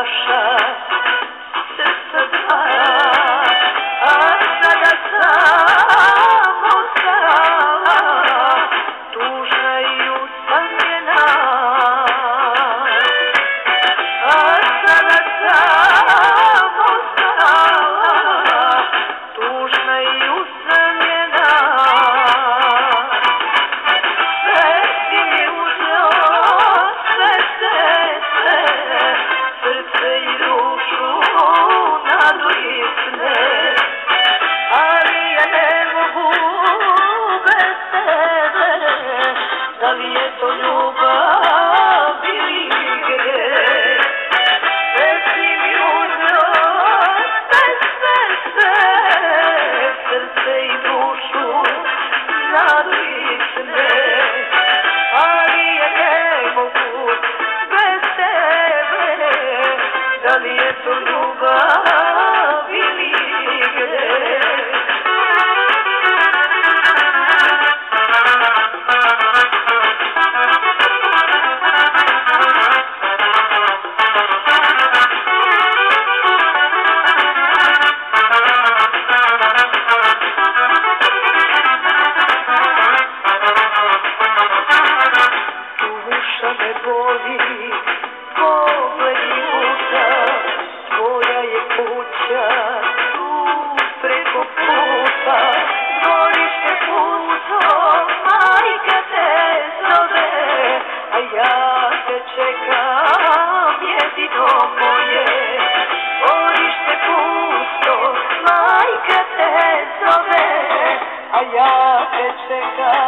duša, srca dva, a sada sam ostala, tužna i usamljena. A sada sam ostala, tužna i usamljena. Sve si mi uzeo, sve, srce i dušu nadoisne, ali ja ne mogu bez tebe. Da li je to ljubav ili gre? Sve si mi uzeo, sve, srce i dušu nadoisne, ali ja ne mogu bez tebe. Da li je to ljubav ili gre? Duša me boli, pogled ljuta, tvoja je kuća tu preko puta. Dvorište puto, majka te zove, a ja te čekam, jedino moje. Dvorište puto, majka te zove, a ja te čekam.